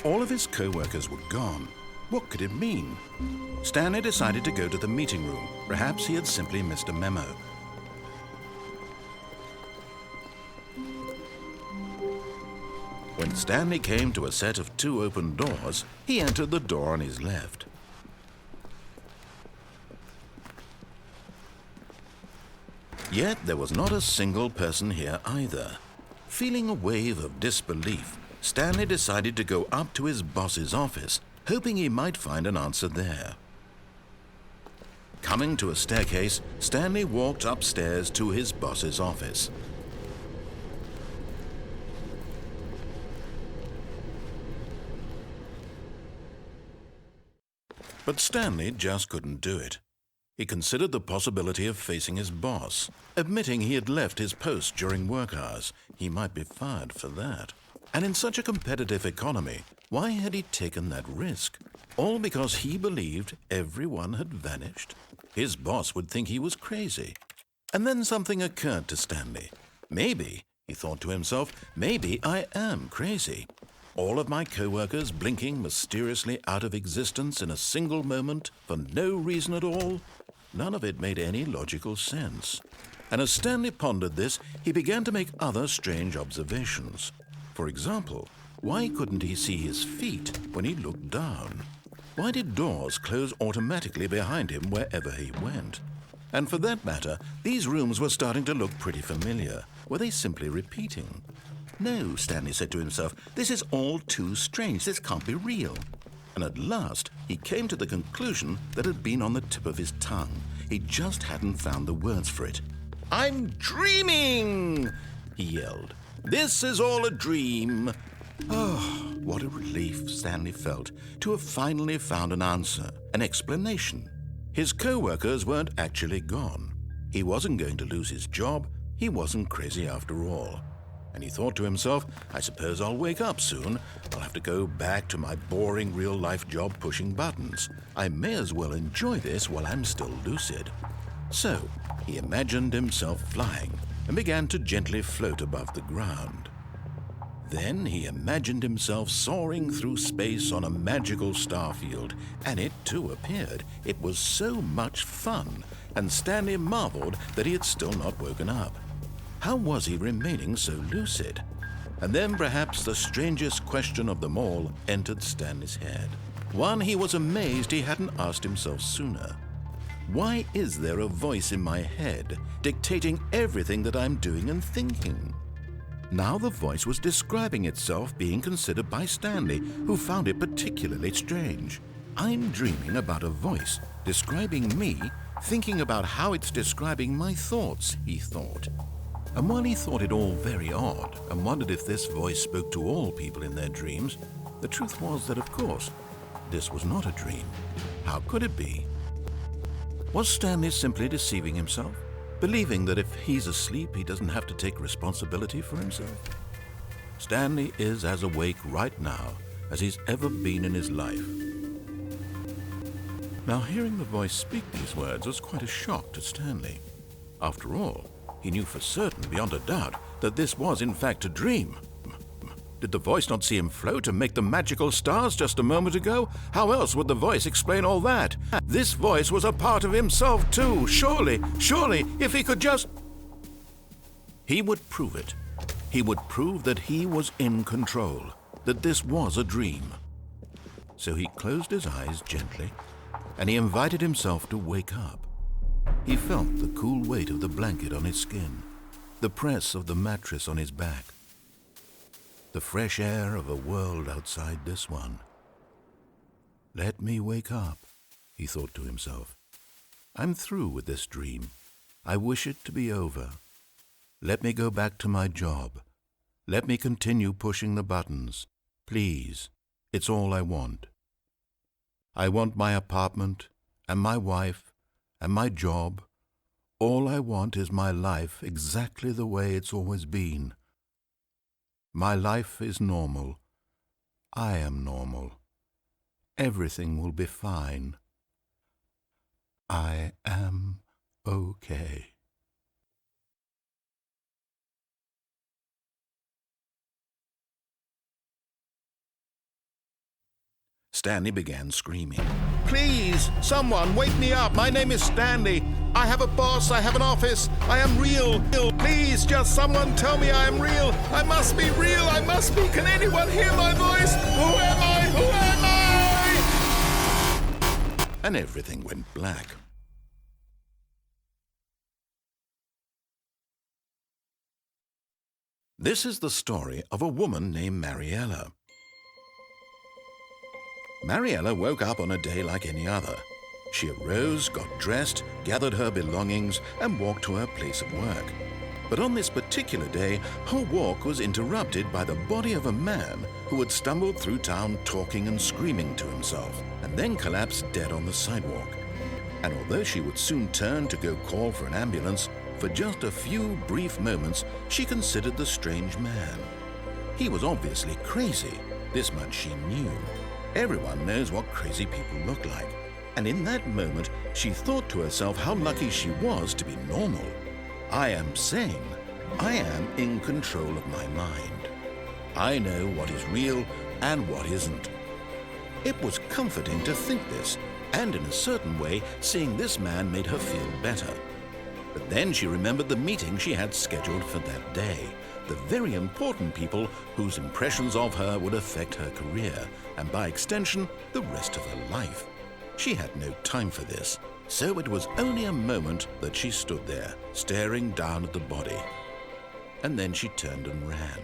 All of his co-workers were gone. What could it mean? Stanley decided to go to the meeting room. Perhaps he had simply missed a memo. When Stanley came to a set of 2 open doors, he entered the door on his left. Yet there was not a single person here either. Feeling a wave of disbelief, Stanley decided to go up to his boss's office, hoping he might find an answer there. Coming to a staircase, Stanley walked upstairs to his boss's office. But Stanley just couldn't do it. He considered the possibility of facing his boss, admitting he had left his post during work hours. He might be fired for that. And in such a competitive economy, why had he taken that risk? All because he believed everyone had vanished? His boss would think he was crazy. And then something occurred to Stanley. Maybe, he thought to himself, maybe I am crazy. All of my co-workers blinking mysteriously out of existence in a single moment for no reason at all? None of it made any logical sense. And as Stanley pondered this, he began to make other strange observations. For example, why couldn't he see his feet when he looked down? Why did doors close automatically behind him wherever he went? And for that matter, these rooms were starting to look pretty familiar. Were they simply repeating? No, Stanley said to himself, this is all too strange. This can't be real. And at last, he came to the conclusion that had been on the tip of his tongue. He just hadn't found the words for it. "I'm dreaming!" he yelled. "This is all a dream." Oh, what a relief Stanley felt to have finally found an answer, an explanation. His co-workers weren't actually gone. He wasn't going to lose his job. He wasn't crazy after all. And he thought to himself, I suppose I'll wake up soon. I'll have to go back to my boring real-life job pushing buttons. I may as well enjoy this while I'm still lucid. So he imagined himself flying and began to gently float above the ground. Then he imagined himself soaring through space on a magical starfield, and it too appeared. It was so much fun, and Stanley marveled that he had still not woken up. How was he remaining so lucid? And then perhaps the strangest question of them all entered Stanley's head. One he was amazed he hadn't asked himself sooner. Why is there a voice in my head dictating everything that I'm doing and thinking? Now the voice was describing itself being considered by Stanley, who found it particularly strange. I'm dreaming about a voice describing me, thinking about how it's describing my thoughts, he thought. And while he thought it all very odd and wondered if this voice spoke to all people in their dreams, the truth was that, of course, this was not a dream. How could it be? Was Stanley simply deceiving himself, believing that if he's asleep, he doesn't have to take responsibility for himself? Stanley is as awake right now as he's ever been in his life. Now, hearing the voice speak these words was quite a shock to Stanley. After all, he knew for certain, beyond a doubt, that this was in fact a dream. Did the voice not see him float and make the magical stars just a moment ago? How else would the voice explain all that? This voice was a part of himself too. Surely, if he could just... He would prove it. He would prove that he was in control, that this was a dream. So he closed his eyes gently, and he invited himself to wake up. He felt the cool weight of the blanket on his skin, the press of the mattress on his back, the fresh air of a world outside this one. Let me wake up, he thought to himself. I'm through with this dream. I wish it to be over. Let me go back to my job. Let me continue pushing the buttons. Please, it's all I want. I want my apartment and my wife and my job. All I want is my life exactly the way it's always been. My life is normal. I am normal. Everything will be fine. I am okay. Stanley began screaming. Please, someone, wake me up. My name is Stanley. I have a boss. I have an office. I am real. Please, just someone tell me I am real. I must be real. I must be. Can anyone hear my voice? Who am I? Who am I? And everything went black. This is the story of a woman named Mariella. Mariella woke up on a day like any other. She arose, got dressed, gathered her belongings, and walked to her place of work. But on this particular day, her walk was interrupted by the body of a man who had stumbled through town talking and screaming to himself, and then collapsed dead on the sidewalk. And although she would soon turn to go call for an ambulance, for just a few brief moments, she considered the strange man. He was obviously crazy. This much she knew. Everyone knows what crazy people look like. And in that moment, she thought to herself how lucky she was to be normal. I am sane. I am in control of my mind. I know what is real and what isn't. It was comforting to think this, and in a certain way, seeing this man made her feel better. But then she remembered the meeting she had scheduled for that day, the very important people whose impressions of her would affect her career, and by extension, the rest of her life. She had no time for this, so it was only a moment that she stood there, staring down at the body. And then she turned and ran.